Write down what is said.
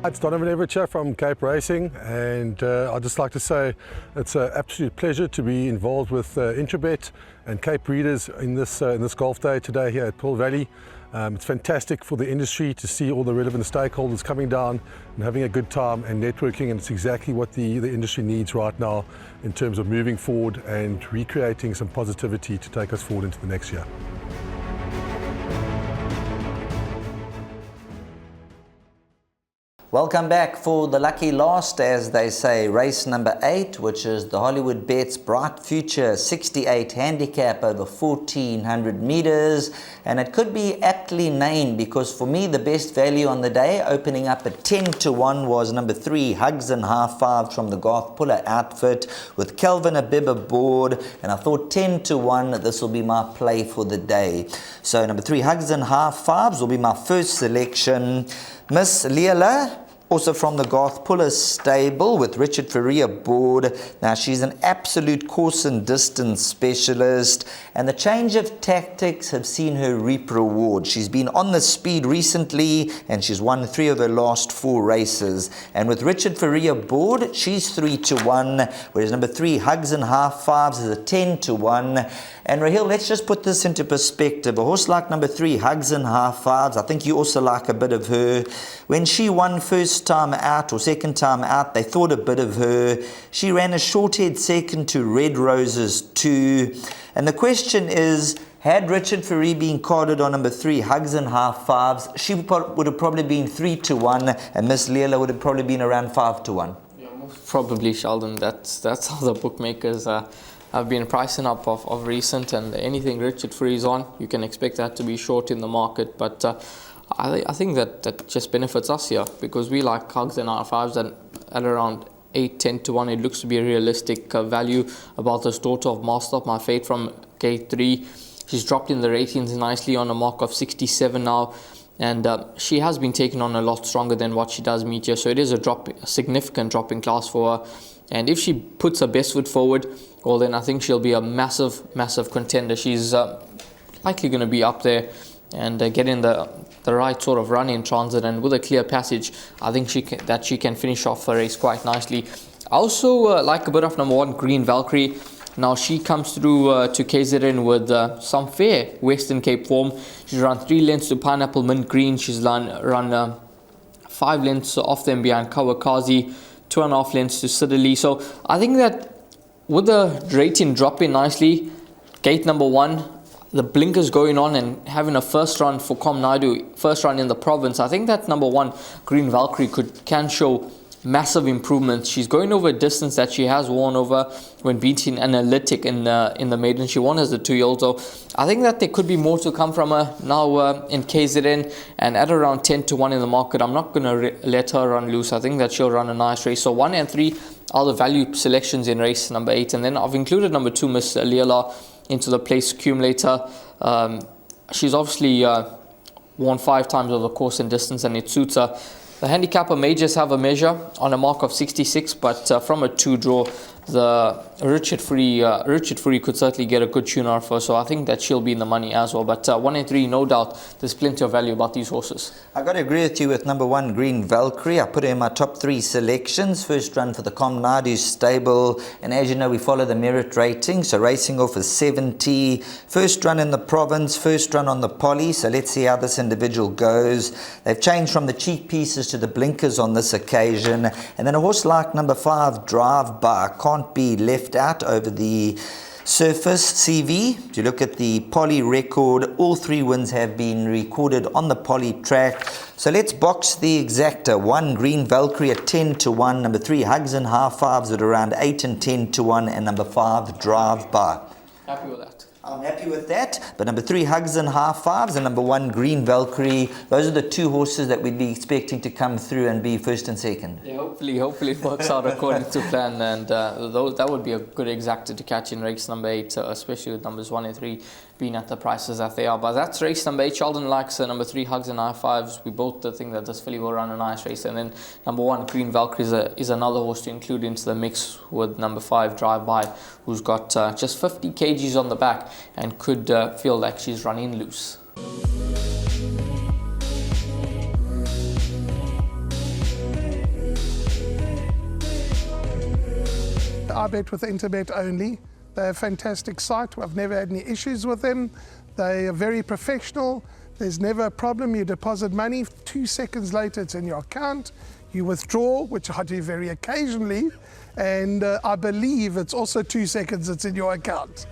It's Donovan Evercher from Cape Racing, and I'd just like to say it's an absolute pleasure to be involved with Intrabet and Cape Breeders in this golf day today here at Pearl Valley. It's fantastic for the industry to see all the relevant stakeholders coming down and having a good time and networking, and it's exactly what the industry needs right now in terms of moving forward and recreating some positivity to take us forward into the next year. Welcome back for the lucky last, as they say, race number 8, which is the Hollywoodbets Bright Future 68 handicap over 1400 meters, and it could be aptly named because for me the best value on the day, opening up at 10-1, was number 3 Hugs and Half Fives from the Garth Puller outfit with Kelvin Abib aboard, and I thought 10-1 this will be my play for the day. So number 3 Hugs and Half Fives will be my first selection. Miss Leela, also from the Garth Puller stable with Richard Ferrier aboard. Now she's an absolute course and distance specialist, and the change of tactics have seen her reap reward. She's been on the speed recently and she's won 3 of her last 4 races. And with Richard Ferrier aboard, she's 3-1, whereas number 3 Hugs and Half Fives is a 10-1. And Rahil, let's just put this into perspective. A horse like number 3 Hugs and Half Fives, I think you also like a bit of her. When she won first time out or second time out, they thought a bit of her. She ran a short-head second to Red Roses 2. And the question is, had Richard Ferrier been carded on number 3 Hugs and Half Fives, she would have probably been 3-1, and Miss Leela would have probably been around 5-1. Yeah, most probably, Sheldon. That's how the bookmakers have been pricing up of recent, and anything Richard Ferrier's on, you can expect that to be short in the market. But I think that just benefits us here because we like Hugs and Half Fives, and at around 8-10-1 it looks to be a realistic value. About this daughter of Master of My Fate from Gate 3, she's dropped in the ratings nicely on a mark of 67 now, and she has been taken on a lot stronger than what she does meet here, so it is a significant drop in class for her. And if she puts her best foot forward, well, then I think she'll be a massive contender. She's likely going to be up there and get in the right sort of run in transit, and with a clear passage, I think she can finish off her race quite nicely. I also like a bit of number 1 Green Valkyrie. Now she comes through to KZN with some fair Western Cape form. She's run 3 lengths to Pineapple Mint Green. She's run 5 lengths off them behind Kawakazi, 2.5 lengths to Siddeley. So I think that with the rating dropping nicely, gate number 1, the blinkers going on, and having a first run for Naidu, first run in the province, I think that number 1 Green Valkyrie can show massive improvements. She's going over a distance that she has won over when beating Analytic in the maiden. She won as a 2-year-old, so I think that there could be more to come from her now in KZN, and at around 10-1 in the market, I'm not going to let her run loose. I think that she'll run a nice race. So 1 and 3 are the value selections in race number 8, and then I've included number 2 Miss Leela into the place accumulator. She's obviously won 5 times over the course and distance, and it suits her. The handicapper may just have a measure on a mark of 66, but from a 2 draw, the Richard Ferrier could certainly get a good tune out of her, so I think that she'll be in the money as well. But 1 and 3, no doubt, there's plenty of value about these horses. I've got to agree with you with number 1 Green Valkyrie. I put her in my top 3 selections. First run for the Naidu stable, and as you know, we follow the merit rating, so racing off is 70. First run in the province, first run on the poly, so let's see how this individual goes. They've changed from the cheek pieces to the blinkers on this occasion, and then a horse like number 5 Drive By can't be left out over the surface CV. If you look at the poly record, all 3 wins have been recorded on the poly track. So let's box the exacta. 1 Green Valkyrie at 10-1, number 3 Hugs and Half Fives at around 8 and 10-1, and number 5 Drive By. Happy with that? I'm happy with that. But number 3 Hugs and Half Fives and number 1 Green Valkyrie, those are the 2 horses that we'd be expecting to come through and be first and second. Yeah, hopefully it works out according to plan, and that would be a good exacta to catch in race number 8, especially with numbers 1 and 3 being at the prices that they are. But that's race number 8. Sheldon likes number 3 Hugs and Half Fives. We both think that this filly will run a nice race, and then number 1 Green Valkyrie is another horse to include into the mix with number 5 Drive By, who's got just 50 kgs on the back and could feel like she's running loose. I bet with Interbet only. They're a fantastic site. I've never had any issues with them. They are very professional. There's never a problem. You deposit money, 2 seconds later it's in your account. You withdraw, which I do very occasionally, and I believe it's also 2 seconds it's in your account.